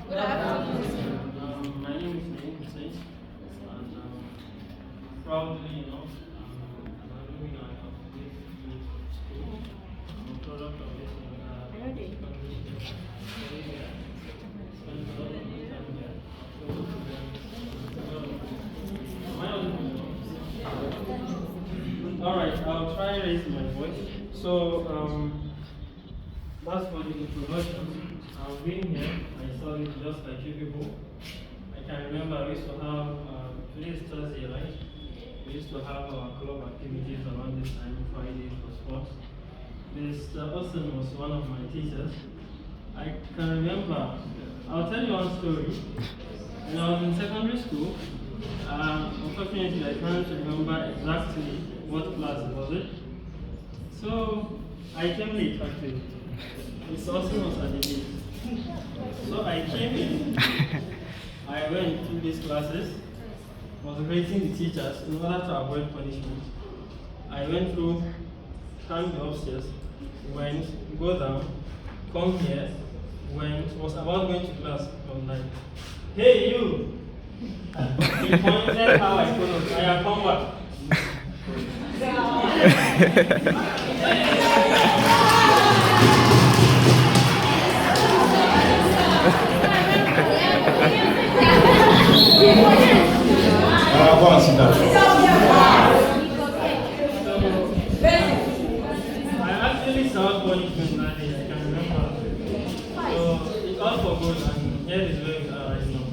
Good afternoon. My name is Ibrahim, and proudly, an alumni of this school. I'm a product of this secondary school. Spent a lot of my time there. Am I audible? All right, I'll try raising my voice. So, that's for the introduction. I've been here. I saw it just like you people. I can remember we used to have, today is Thursday, right? We used to have our club activities around this time, Friday for sports. Mr. Austin was one of my teachers. I can remember, I'll tell you one story. When I was in secondary school, unfortunately I can't remember exactly what class was it. So I came late actually. Mr. Austin was at the gate. So I came in, I went through these classes, was greeting the teachers in order to avoid punishment. I went through, climbed the upstairs, went, go down, come here, went, was about going to class. I was like, hey you! He pointed how I followed. I have come back. Go and sit down. I actually saw punishment that day, I can remember. So it's all for good, and here is where we are right now.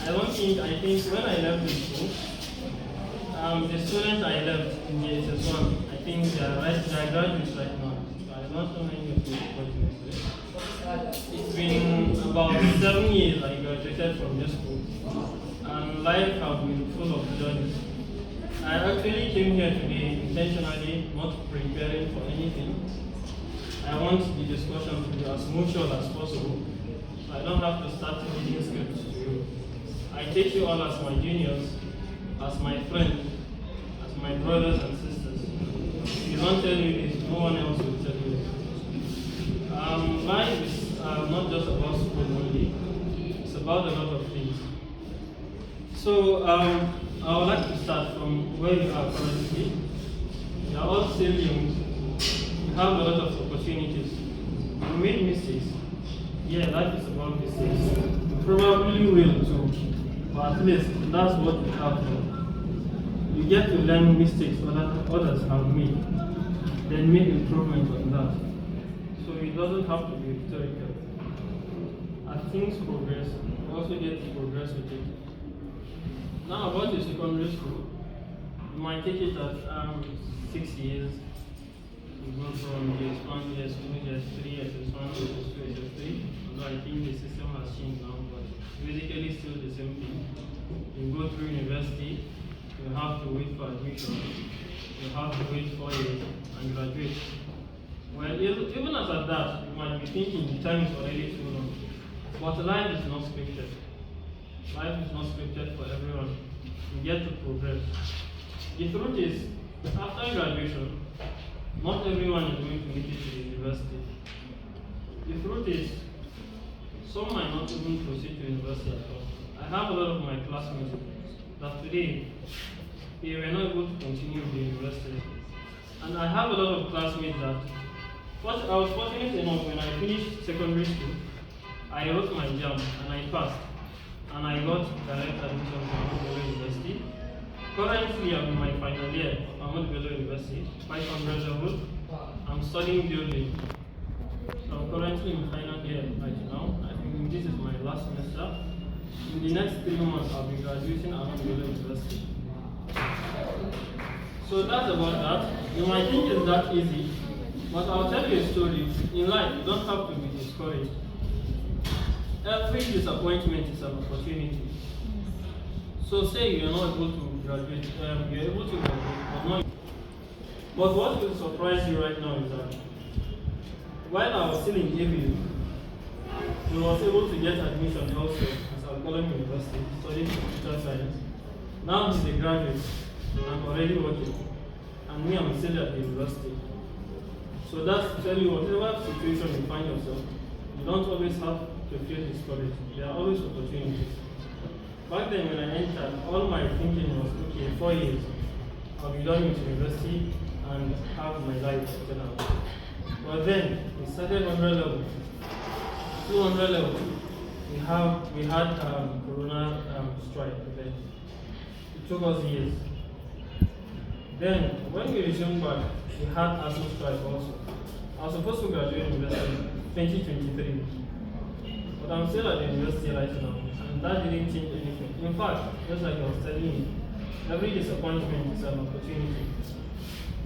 I think when I left the school, the students I left in the SS1, I think they are graduates right now. So I don't know many of you, fortunately. It's been about 7 years I graduated from this school, and life has been full of journeys. I actually came here today intentionally, not preparing for anything. I want the discussion to be as mutual as possible, so I don't have to start reading scripts to you. I take you all as my juniors, as my friends, as my brothers and sisters. If you don't tell you this, no one else will tell you this. Life is not just about school only, it's about a lot of things. So I would like to start from where you are currently. You are all still young, you have a lot of opportunities. You made mistakes. Yeah, life is about mistakes. You probably will too, but at least that's what you have done. You get to learn mistakes others have made, then make improvement on that. So it doesn't have to be rhetorical. As things progress, you also get to progress with it. Now about the secondary school, you might take it at 6 years. You go from JS1, JS2, JS3, SS1, SS2, SS3. Although I think the system has changed now, but basically still the same thing. You go through university, you have to wait for admission, you have to wait 4 years and graduate. Well, even as at that, you might be thinking the time is already too long. But life is not scripted. Life is not scripted for everyone. You get to progress. The truth is, after graduation, not everyone is going to make it to the university. The truth is, some might not even proceed to university at all. I have a lot of my classmates that today, they were not able to continue with the university. And I have a lot of classmates that, I was fortunate enough when I finished secondary school, I wrote my JAM and I passed. And I got direct admission to Ibrahim Bello University. Currently, I'm in my final year of Ibrahim Bello University, 500 level. I'm studying building. So I'm currently in final year right now. I think this is my last semester. In the next 3 months, I'll be graduating at Ibrahim Bello University. So that's about that. You might think it's that easy, but I'll tell you a story. In life, you don't have to be discouraged. Every disappointment is an opportunity. So say you're not able to graduate, you're able to graduate, but not. But what will surprise you right now is that while I was still in ABU, I was able to get admission elsewhere at Alumni University, studying computer science. Now he's a graduate, I'm already working, and me, I'm still at the university. So that's to tell you, whatever situation you find yourself, you don't always have to feel discouraged. There are always opportunities. Back then when I entered, all my thinking was, okay, 4 years, I'll be done with university and have my life settled out. But then we started 100 level, 200 level. We had Corona strike event. It took us years. Then when we resumed back, we had ASU strike also. I was supposed to graduate university in 2023, but I'm still at the university right now, and that didn't change anything. In fact, just like I was telling you, every disappointment is an opportunity.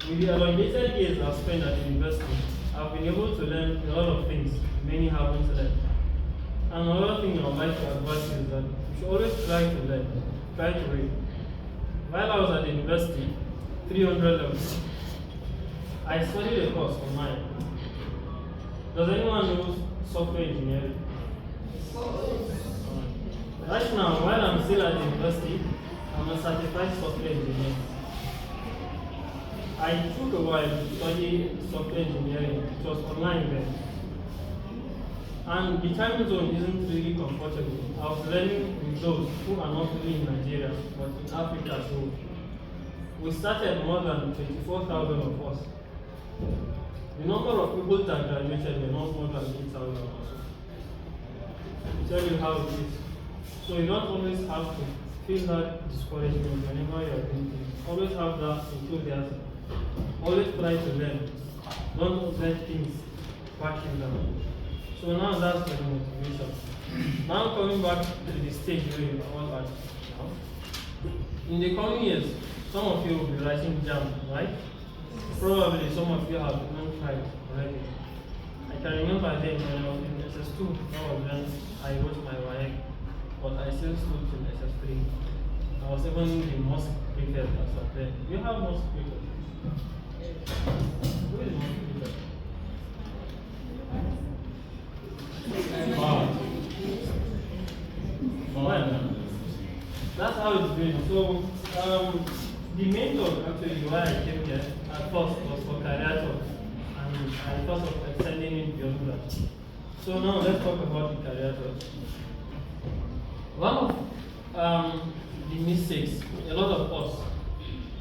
With the elongated years I've spent at the university, I've been able to learn a lot of things many haven't learned. And another thing I would like to advise you is that you should always try to learn, try to read. While I was at the university, 300 levels, I studied a course online. Does anyone know software engineering? Right now, while I'm still at the university, I'm a certified software engineer. I took a while to study software engineering. It was online then. And the time zone isn't really comfortable. I was learning with those who are not really in Nigeria, but in Africa. So we started more than 24,000 of us. The number of people that graduated were not more than 8,000 also. To tell you how it is. So you don't always have to feel that discouragement whenever you are doing things. Always have that enthusiasm. Always try to learn. Don't let things back you down. So now that's the motivation. Now coming back to the stage where you are all at now. In the coming years, some of you will be writing JAM, right? Probably some of you have even tried already. I can remember then when I was in SS2, that was when I wrote my YX, but I still stood in SS3. I was even the most prepared as of then. You have most prepared. Who is most prepared? Wow. Well, that's how it's been. So, the main talk actually why I came here at first was for career talk, and I thought of extending it beyond that. So now let's talk about the career talk. One of the mistakes a lot of us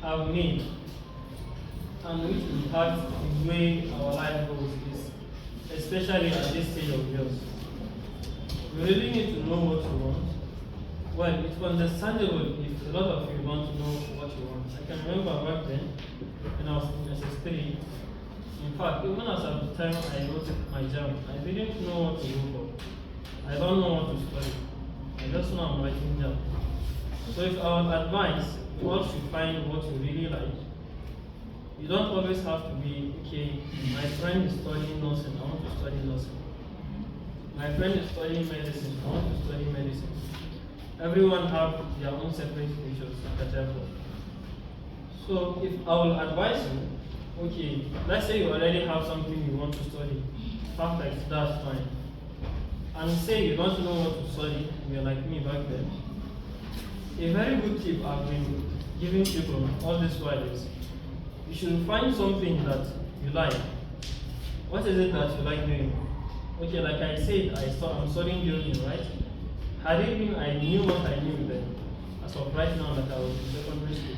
have made, and which impacts the way our life goes, is especially at this stage of yours. We really need to know what you want. Well, it's understandable if a lot of you want to know what you want. I can remember back then, when I was in SS3, in fact, even as at the time I wrote my JAM, I didn't know what to go for. I don't know what to study. I just know I'm writing JAM. So if I would advise, you all should find what you really like. You don't always have to be, okay, my friend is studying nursing, I want to study nursing. My friend is studying medicine, I want to study medicine. Everyone have their own separate futures at the level. So if I will advise you, okay, let's say you already have something you want to study. Perfect, that's fine. And say you don't know what to study, you're like me back then. A very good tip I've been giving people all this while is, you should find something that you like. What is it that you like doing? Okay, like I said, I'm studying building, right? Had it been I knew what I knew then, as of right now that I was in secondary school,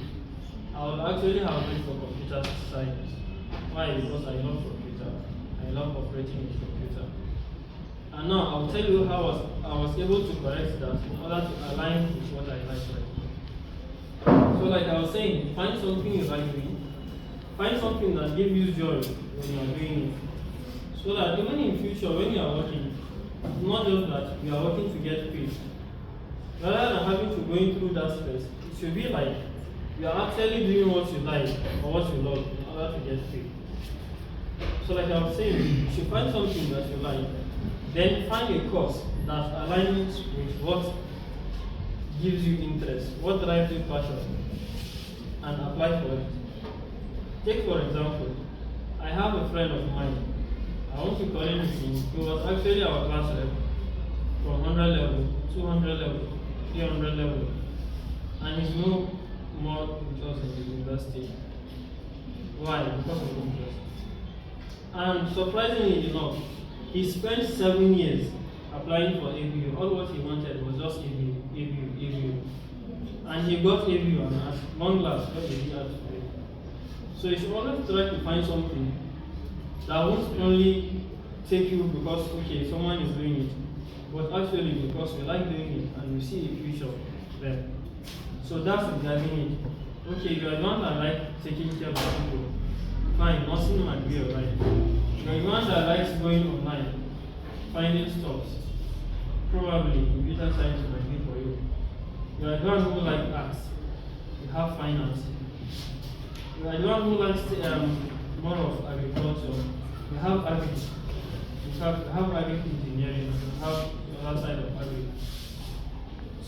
I would actually have went for computer science. Why? Because I love computer. I love operating with computer. And now I'll tell you how I was able to correct that in order to align with what I like right now. So like I was saying, find something you like doing. Find something that gives you joy when you are doing it. So that even in future when you are working, it's not just that you are working to get paid. Rather than having to go through that stress, it should be like you are actually doing what you like or what you love in order to get paid. So like I was saying, you should find something that you like, then find a course that aligns with what gives you interest, what drives you passion, and apply for it. Take for example, I have a friend of mine. I want to call him. He was actually our class rep from 100 level, 200 level, 300 level, and he's no more with us in the university. Why? Because of interest. And surprisingly enough, He spent 7 years applying for ABU. All what he wanted was just ABU, ABU, ABU. And he got ABU, and at long last, got the year today. So you should always try to find something that won't only take you because, okay, someone is doing it, but actually because we like doing it and we see a future there. So that's regarding it. Okay, you are the one that like taking care of people. Fine, nothing might be alright. You are the one that likes going online, finding stocks. Probably computer science might be for you. You are the one who likes arts. You have finance. You are the one who likes more of agriculture. You have agri. You have agri engineering. You have the other side of agri.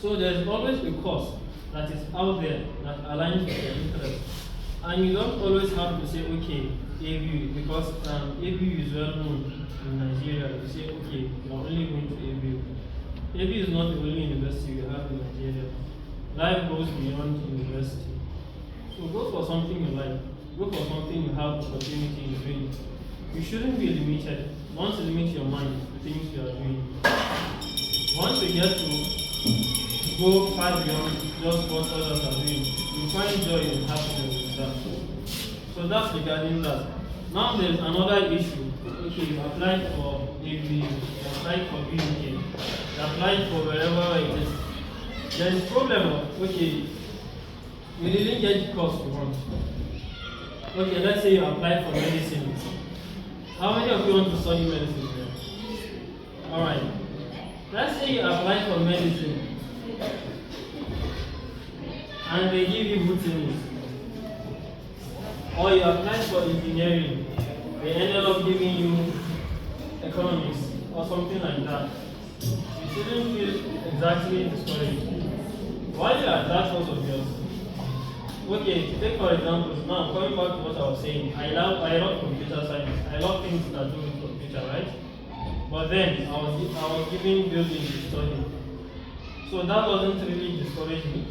So there's always a course that is out there that aligns with your interest. And you don't always have to say, okay, ABU, because ABU is well known in Nigeria. You say, okay, you are only going to ABU. ABU is not the only university you have in Nigeria. Life goes beyond university. So go for something you like. Go for something you have opportunity in doing. You shouldn't be limited. Once you limit your mind to things you are doing. Once you get to go far beyond just what others are doing, you find joy and happiness with that. So that's regarding that. Now there's another issue. Okay, you applied for ABU, you applied for BUK, you applied for wherever it is. There's a problem of, okay, you didn't get the course you want. Okay, let's say you applied for medicine. How many of you want to study medicine here? Alright. Let's say you apply for medicine and they give you bootings. Or you apply for engineering, they ended up giving you economics or something like that. You shouldn't feel exactly discouraged. Why you are that sort of yours? Okay, take for example, now coming back to what I was saying, I love computer science. I love things that do with computer, right? But then I was given building to study. So that doesn't really discourage me.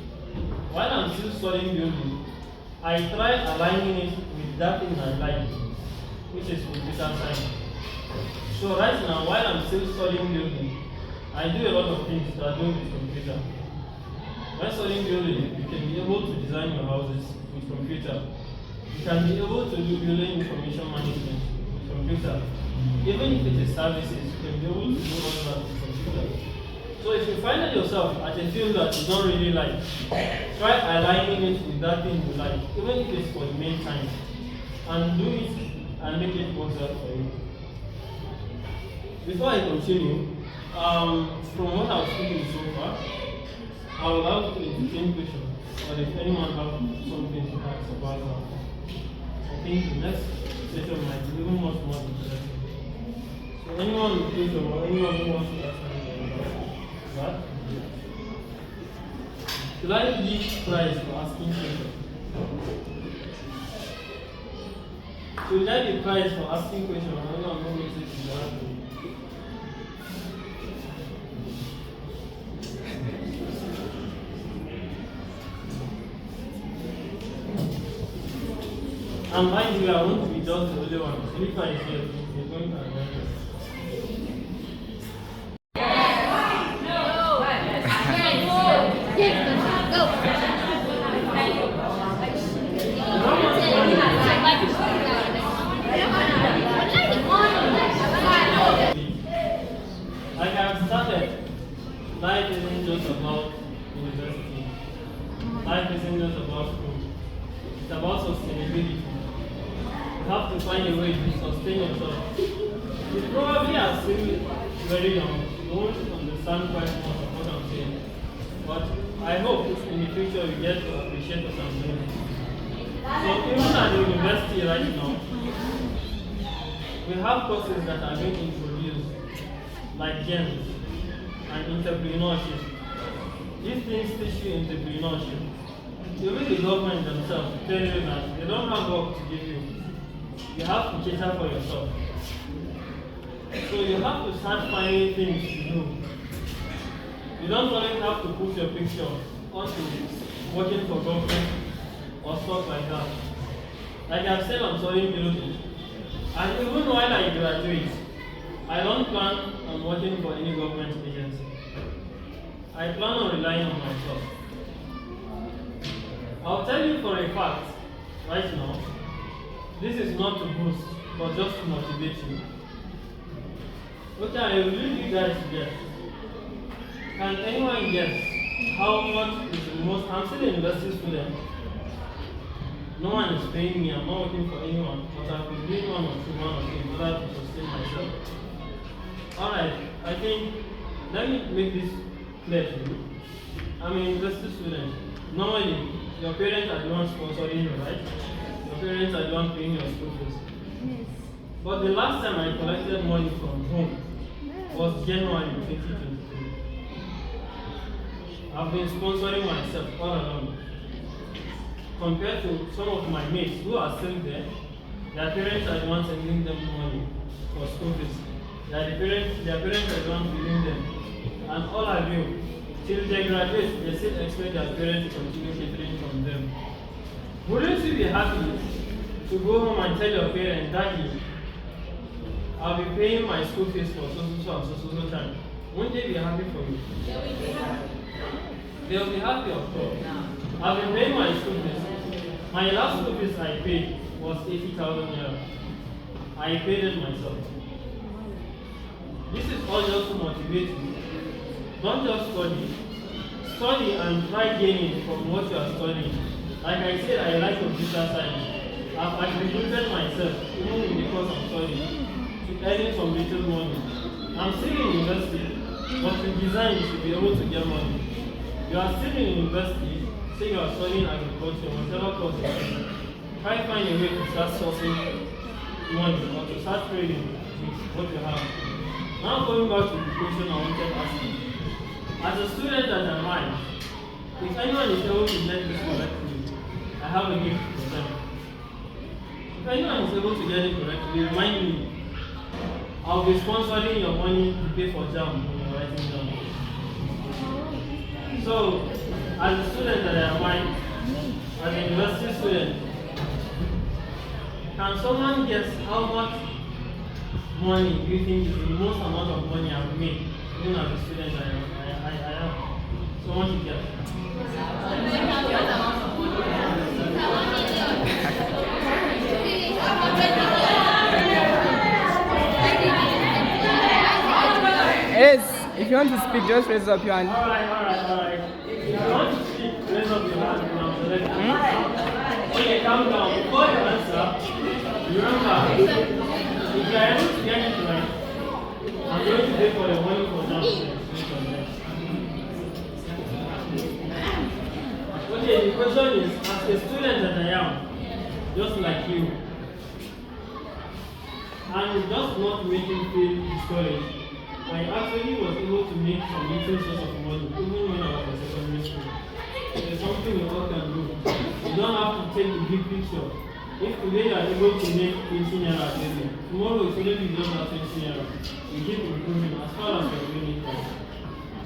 While I'm still studying building, I try aligning it with that thing I like, which is computer science. So right now, while I'm still studying building, I do a lot of things that do with computer. When studying building, you can be able to design your houses with computer. You can be able to do building information management with computer. Even if it is services, you can be able to do all that with computer. So if you find yourself at a field that you don't really like, try aligning it with that thing you like, even if it's for the main time, and do it and make it work out for you. Before I continue, from what I've spoken so far, I would like to entertain questions, or if anyone has something to ask about that. I think the next session might be even much more interesting. So anyone with question or anyone who wants to ask anything about that? Should I give prize for asking questions? Should I be prize for asking questions or anyone who makes it to the answer? And mind you, I want to be just the only one. So if I hear you're going to annoy us. Like I've started, life isn't just about university. Life isn't just about school. It's about sustainability. You have to find a way to sustain yourself. You probably are still very young. You won't understand quite much of what I'm saying. But I hope in the future you get to appreciate what I'm doing. So even at the university right now, we have courses that are being introduced, like GEMS and entrepreneurship. These things teach you entrepreneurship. Even the government themselves tell you that they don't have work to give you. You have to cater for yourself. So you have to start finding things to do. You don't always have to put your picture onto working for government or stuff like that. Like I've said, I'm studying building. And even while I graduate, I don't plan on working for any government agency. I plan on relying on myself. I'll tell you for a fact, right now, this is not to boost, but just to motivate you. Okay, I will leave you guys to guess. Can anyone guess how much is the most? I'm still a university student. No one is paying me, I'm not working for anyone, but I've been doing one or two in order to sustain myself. Alright, I think, let me make this clear to you. I'm a university student. Normally, your parents are the ones sponsoring you, right? Your parents are the ones paying your school fees. Yes. But the last time I collected money from home was January 2023. I've been sponsoring myself all along. Compared to some of my mates who are still there, their parents are the ones sending them money for school fees. Their parents are the ones giving them. And all I do, till they graduate, they still expect their parents to continue catering from them. Wouldn't you be happy to go home and tell your parents, Daddy, I'll be paying my school fees for so time? Won't they be happy for you? They'll be happy, of course. I've been paying my school fees. My last school fees I paid was 80,000 naira. I paid it myself. This is all just to motivate you. Don't just study. Study and try gaining from what you are studying. Like I said, I like computer science. I've attributed myself, even in the course of studying, to earning some little money. I'm still in university, but to design you should be able to get money. You are still in university, say you are studying agriculture, whatever course you are. Try to find a way to start sourcing money or to start trading with what you have. Now going back to the question I wanted to ask you. As a student that am I, if anyone is able to get this correctly, I have a gift for them. If anyone is able to get it correctly, remind me. I'll be sponsoring your money to pay for jam when you're writing down. So, as a student that I am, as a university student, can someone guess how much money do you think is the most amount of money I've made, even as a student I am? Someone should guess. Yes, if you want to speak, just raise up your hand. Alright. If you want to speak, raise up your hand. Okay, calm down. Before you answer, remember, if you are able to get it right, I'm going to pay for the money for now. Okay, the question is, as a student that I am, just like you, and just not making feel discouraged, I actually was able to make some little source of money, even when I was in secondary school. There's something we all can do. You don't have to take the big picture. If today you are able to make 20 naira daily, tomorrow it's only just have 20 naira. You keep improving as far as you're doing it.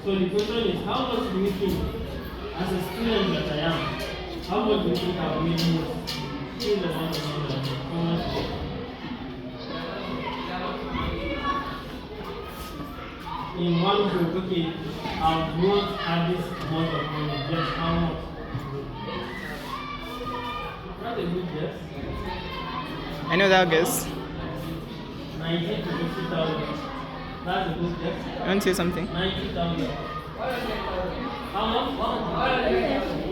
So the question is, how much do you think, as a student that I am, how much do you think I've made most? Still the amount of money that how much? In one group, okay, I won't have this amount of money, just how much? That's a good guess. I know that guess. 90 to 50,000. That's a good guess. You want to say something? 90,000. How much?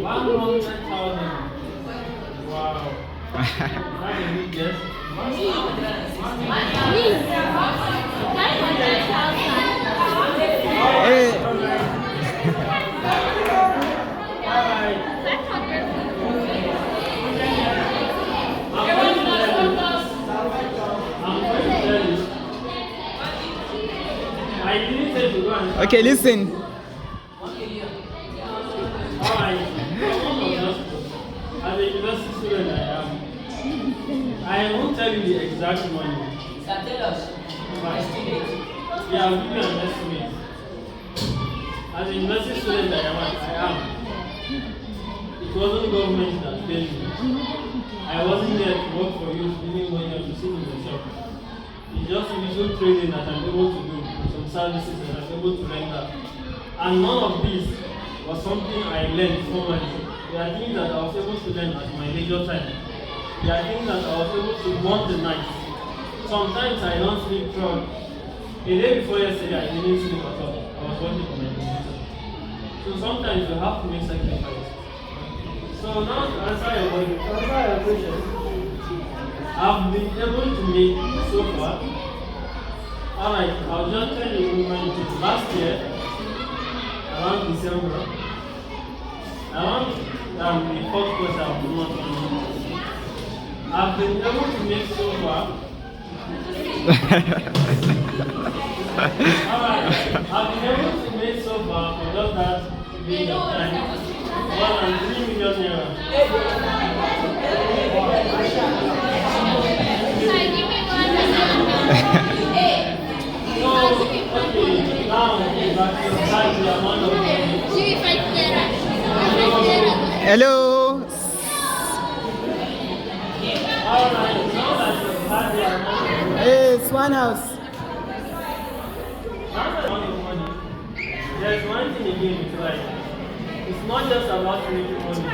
100,000. Wow. That's a good guess. Hey. Okay, listen. As a university student I won't tell you the exact money. You can tell us. Estimate. Yeah, I'll give you an estimate. As a university student I am. It wasn't government that paid me. I wasn't there to work for you, giving money to sit in the shop. It's just little trading that I'm able to do, some services that I'm able to render. And none of this was something I learned formally. There are things that I was able to learn at my leisure time. There are things that I was able to want the night. Sometimes I don't sleep throughout. The day before yesterday, I didn't sleep at all. I was working on my computer. So sometimes you have to make sacrifices. So now to answer your question, I've been able to make so far. Alright, I'll just tell you last year, around December, around the fourth quarter of the month, I've been able to make so far. Alright, I've been able to make so far for just that period of time more than 3 million naira. So, okay, now that you have the amount of money. Hello. Alright, now that you have the amount of money. Hey, Swan House. Now that amount of money, there's one thing again with life. It's not just about making money.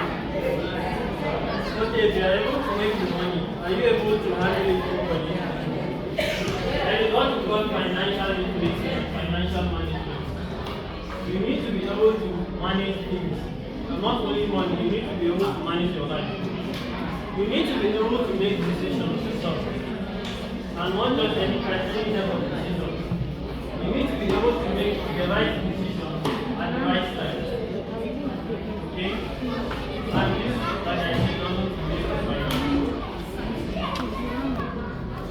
Okay, if you are able to make the money, are you able to handle it properly? There is what we call financial literacy, financial management. You need to be able to manage things. And not only money, you need to be able to manage your life. You need to be able to make decisions yourself. And not just any type of decision. You need to be able to make the right decision at the right time. Okay? And this, like I said, not to make the right.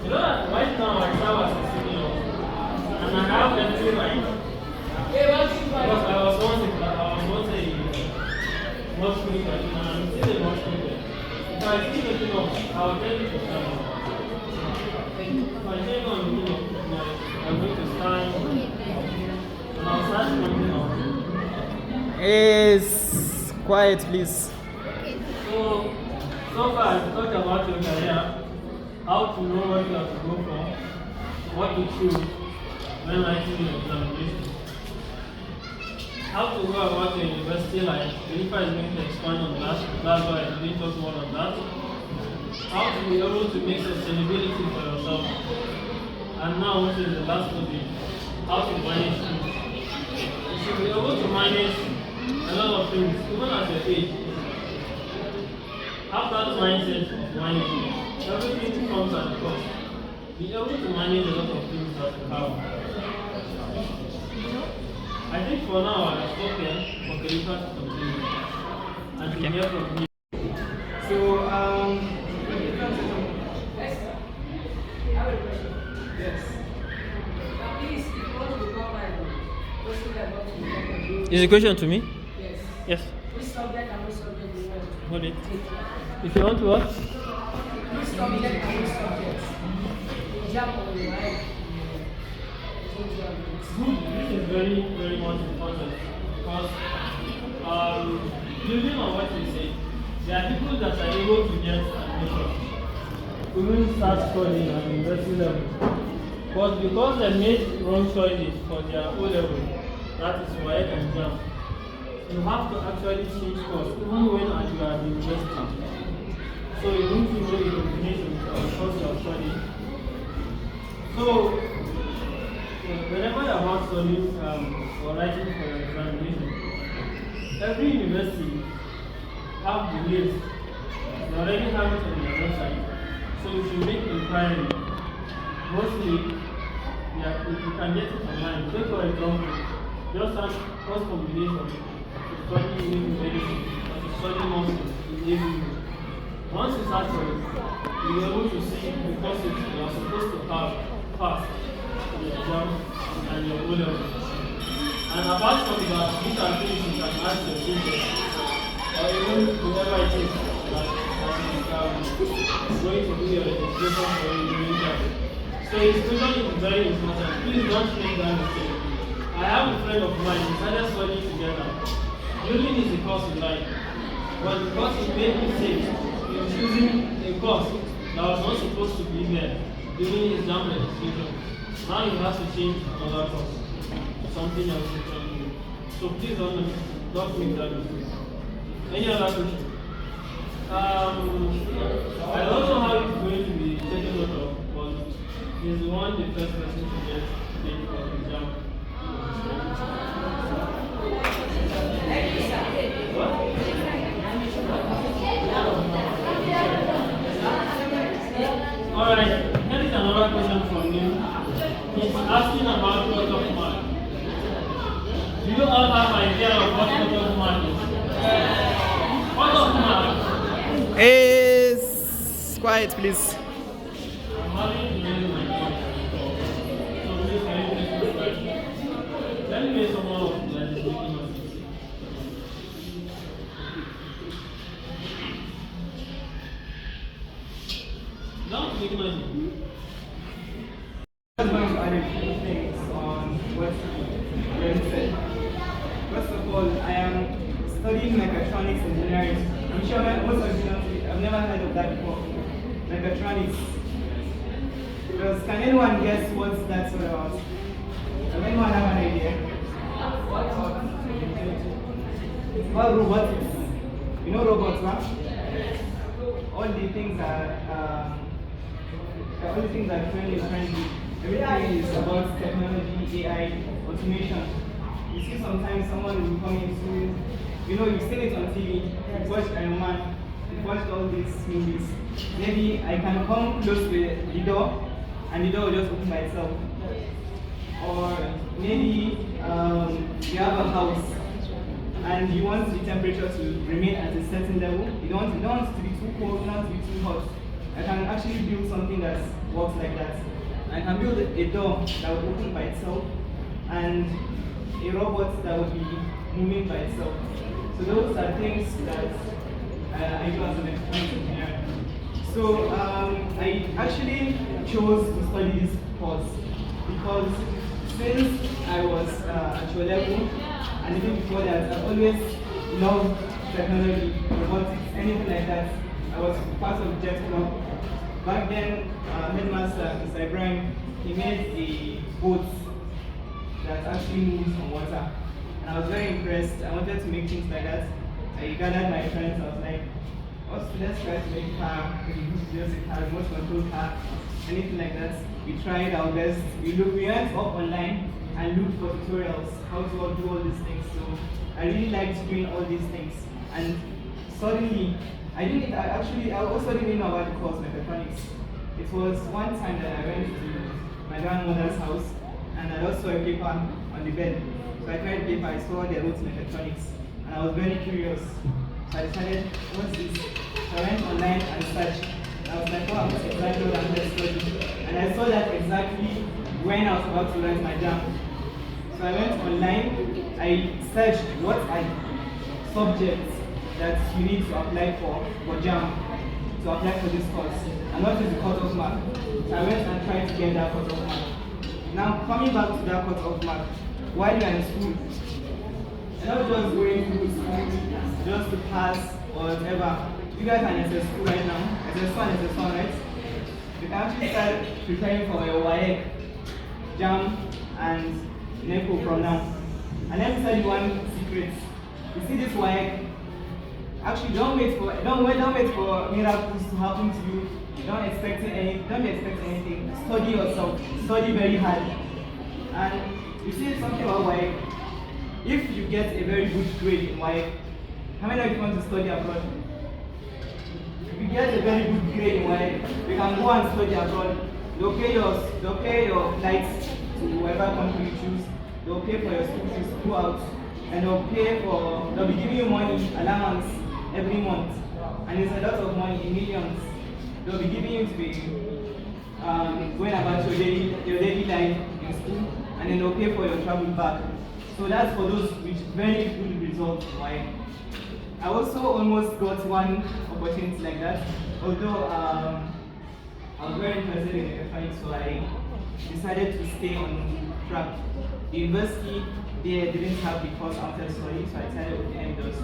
You know that right now I serve as a senior, and I have every right. Because I was once a much quicker, and I'm still a much quicker. If I see the thing up, I will tell you to stand up. If I take on the thing up, I'm going to stand, and I'll start pointing out. Yes. Quiet, please. So far I've talked about your career, how to know what you have to go for, what to choose when writing your examination, how to go about your university life. Jennifer is going to expand on that, that's why I didn't talk more on that. How to be able to make sustainability for yourself. And now, which is the last topic, how to manage things. You should be able to manage a lot of things, even at your age. Have that mindset of managing. Everything comes at a cost. Be able to manage a lot of things that you have. I think for now I'll stop here for Khalifa to continue. And to hear from me. So, Yes. Please, if you want to become my question about to Is the question to me? Yes. Yes. Which subject and which subject do you want to Hold it. take? If you want to what? Which subject and which subject? Example, right? Good. This is very, very much important because building on what you say, there are people that are able to get admission, even start studying at university level, but because they made wrong choices for their O level, that is why and jam. You have to actually change course even when you are at university. So you need to know the combination of the course you are studying. So whenever you are about studying or writing for your examination, every university have the list. They already have it on their website. So you should make inquiry. Mostly, if you can get it online. Take for example, just search course combination to study English medicine or to study nursing in ABU. Once you search for it, you'll be able to see the courses you are supposed to have passed your exam and your O level. And apart from that, these are things you can ask your teachers or even whoever it is that is going to do your registration for you during that. So institution is very important. Please don't make that mistake. I have a friend of mine, we started studying together. Building is a course in life. But because he made mistakes in choosing a course that was not supposed to be there, during his jam registration. Now he has to change another course, something else. So please don't make that mistake. Any other question? I don't know how it's going to be taken note of, but he's the first person to get paid for the jam. Alright, here is another question from you. He's asking about cut-off mark. Do you all have idea of what cut-off mark is? Cut-off mark is quiet, please. I'm having to raise my voice. So please can you please subscribe? Let me make some more of that is making us easy. Don't make noise. I'm going to add a few things on what Ben said. First of all, I am studying mechatronics engineering. I'm sure most of you don't, I've never heard of that before. Mechatronics. Because can anyone guess what that's all about? Does anyone have an idea? What robotics? You know robots, right? All the things are friendly. Everything is about technology, AI, automation. You see sometimes someone will come into, you've seen it on TV, you've watched Iron Man, you've watched all these movies. Maybe I can come close to the door and the door will just open by itself. Or maybe you have a house and you want the temperature to remain at a certain level. You don't want it to be too cold, you don't want it to be too hot. I can actually build something that works like that. I can build a door that will open by itself and a robot that will be moving by itself. So those are things that I do as an electronics engineer. So I actually chose to study this course because since I was at your level and even before that, I've always loved technology, robotics, anything like that. I was part of Jet Club. Back then, headmaster, Mr. Ibrahim, he made a boat that actually moves on water. And I was very impressed. I wanted to make things like that. I gathered my friends, I was like, let's try to make a car, just a car, remote control car, anything like that. We tried our best. We went up online and looked for tutorials, how to do all these things. So I really liked doing all these things. And suddenly, I also didn't know about the course mechatronics. It was one time that I went to my grandmother's house and I also saw a paper on the bed. So I tried the paper, I saw they wrote mechatronics and I was very curious. So I decided, what's this? So I went online and searched. I was like, wow, that's exactly what I'm going to study. And I saw that exactly when I was about to write my jam. So I went online, I searched what are subjects that you need to apply for JAM, to apply for this course, and what is the cut-off mark. So I went and tried to get that cut-off mark. Now, coming back to that cut-off mark, while you're in school, you're not just going through school just to pass or whatever. You guys are in SS2 right now, SS1 and SS2, right? You can actually start preparing for your WAEC, JAM, and NECO from now. And let me tell you one secret. You see this WAEC, actually, don't wait for miracles to happen to you. Don't be expecting anything. Study yourself. Study very hard. And you see something about WAEC. If you get a very good grade in WAEC, how many of you want to study abroad? If you get a very good grade in WAEC, you can go and study abroad. They'll pay your flights to whatever country you choose. They'll pay for your school fees to go out, and they'll be giving you money, allowance every month, and it's a lot of money, in millions. They'll be giving you to be going about your daily life in school, and then they'll pay for your travel back. So that's for those with very good results. Why? I also almost got one opportunity like that, although I was very interested in electronics, so I decided to stay on track. The university there didn't have the course after study, so I decided to just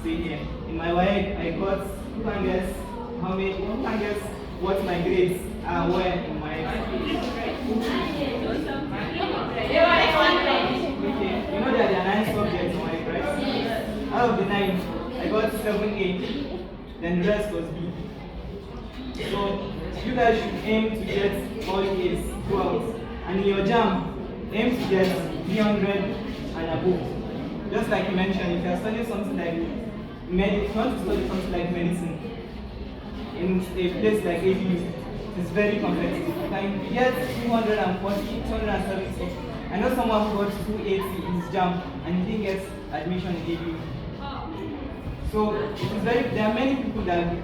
stay here. In my way, I got, who can guess what my grades were in my okay, you know that there are 9 subjects on my right? Out of the 9, I got 7A, then the rest was B. So you guys should aim to get all A's throughout. And in your jam, aim to get 300 and above. Just like you mentioned, if you are studying something like if you want to study something like medicine in a place like ABU, it's very competitive. You can get 240, 270. I know someone who got 280 in his jam and he didn't get admission in ABU. So it is there are many people that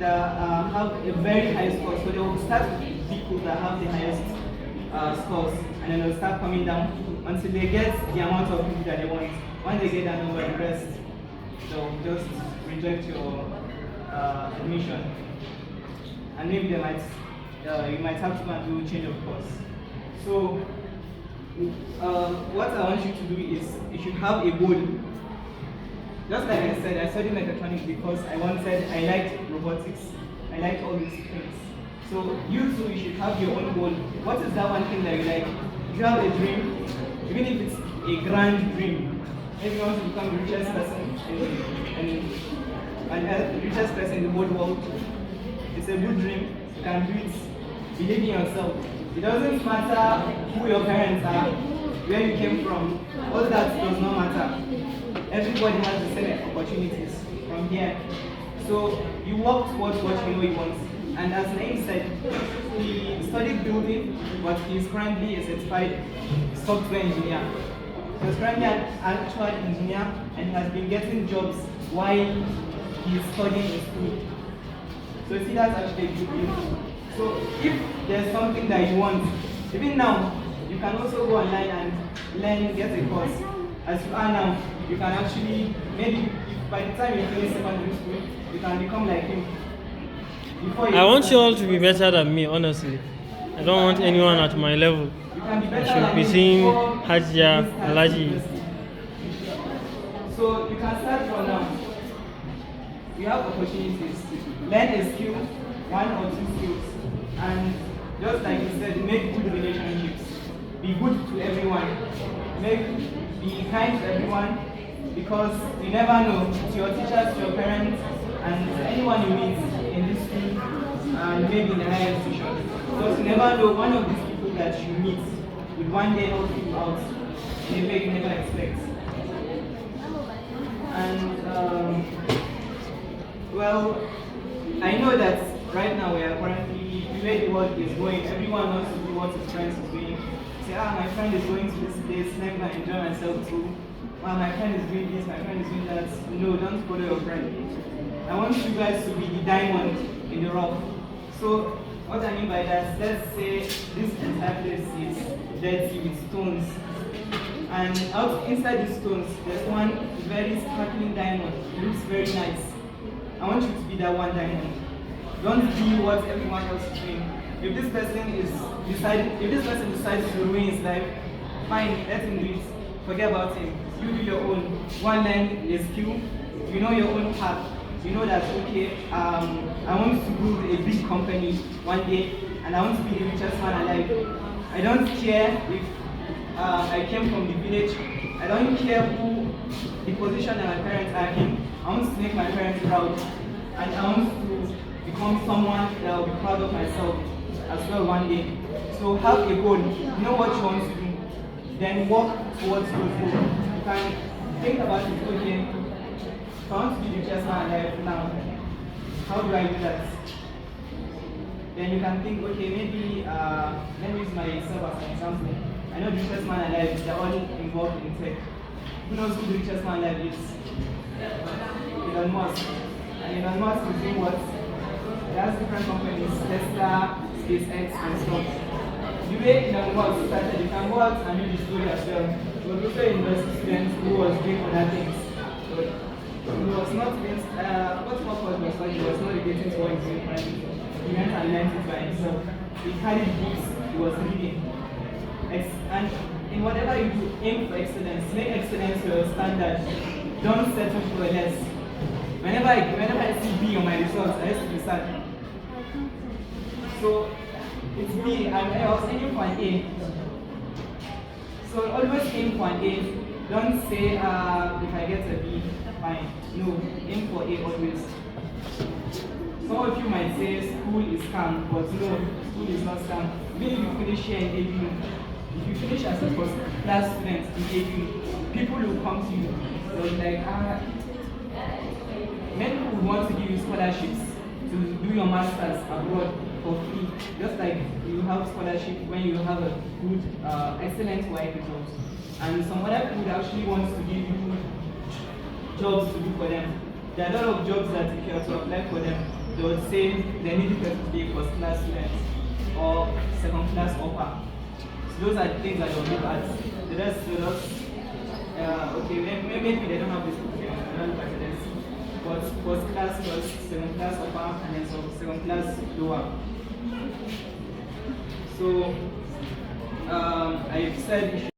have a very high score. So they will start with people that have the highest scores, and then they'll start coming down until they get the amount of people that they want. When they get that number, the rest, they'll just reject your admission, and maybe they might you might have to go and do change of course. So what I want you to do is you should have a goal. Just like I said, I studied mechatronics because I liked robotics, I liked all these things. So you too, you should have your own goal. What is that one thing that you like? If you have a dream, even if it's a grand dream, maybe you want to become the richest person and the richest person in the whole world, it's a good dream, you can do it. Believe in yourself. It doesn't matter who your parents are, where you came from, all that does not matter. Everybody has the same opportunities from here. So you work towards what you know you want. And as Naim said, he studied building, but he is currently a certified software engineer. So he's currently an actual engineer and has been getting jobs while he's studying in school. So see, that's actually a good thing. So if there's something that you want, even now, you can also go online and learn, get a course. As you are now, you can actually, maybe by the time you finish secondary school, you can become like him. I want you all to be better than me, honestly. I don't want anyone at my level. You can be better I should than be him seeing before Hajia, you start Alaji. university. So you can start from now. You have opportunities. Learn a skill, 1 or 2 skills. And just like you said, make good relationships. Be good to everyone. Be kind to everyone, because you never know, to your teachers, to your parents, and to anyone you meet in this school and maybe in the higher institution. Because you never know, one of these people that you meet will one day help you out in a way you never expect. And well, I know that right now we are currently, the way the world is going, everyone wants to do what his friends is doing. Say, my friend is going to this place, let me enjoy myself too. My friend is doing this, my friend is doing that. No, don't follow your friend. I want you guys to be the diamond in the rough. So, what I mean by that, let's say this entire place is dirty with stones. And inside these stones, there's one very sparkling diamond. It looks very nice. I want you to be that one diamond. Don't be what everyone else is doing. If this person decides to ruin his life, fine, let him do it. Forget about him. You do your own. One learn a skill. You know your own path. You know that, okay, I want to build a big company one day, and I want to be the richest man alive. I don't care if I came from the village. I don't care who the position that my parents are in. I want to make my parents proud, and I want to become someone that will be proud of myself as well one day. So have a goal. Know what you want to do. Then work towards those goals. You can think about it, okay, if I want to be the richest man alive now, how do I do that? Then you can think, okay, maybe let me use myself as an example. I know the richest man alive, they're all involved in tech. Who knows who the richest man alive is? Elon Musk. And Elon Musk is doing what? He has different companies, Tesla, SpaceX, and stuff. The way Elon Musk started, you can go out and read the story as well. He was also a university student who was doing other things. But he was not against, what purpose was like, he was not relating to what he was doing currently. He went and learned it by himself. He carried books, he was reading. And in whatever you do, aim for excellence. Make excellence your standard. Don't settle for less. Whenever I see B on my results, I used to be sad. So it's B, and I was aiming for an A. So always aim for an A. Don't say, if I get a B, fine. No, aim for A always. Some of you might say school is scam, but no, school is not scam. Even if you finish here in ABU, if you finish as a first class student in ABU, people will come to you. They'll be like, many people want to give you scholarships to do your masters abroad for free. Just like you have scholarship when you have a good, excellent work result. And some other people actually want to give you jobs to do for them. There are a lot of jobs that if you have to apply for them, they would say they need you to be a first class student or second class offer. So those are the things that they'll look at. The rest will not, okay, maybe they don't have this, okay, they don't look at this. But first class, first, second class upper, and then some second class lower. So I've said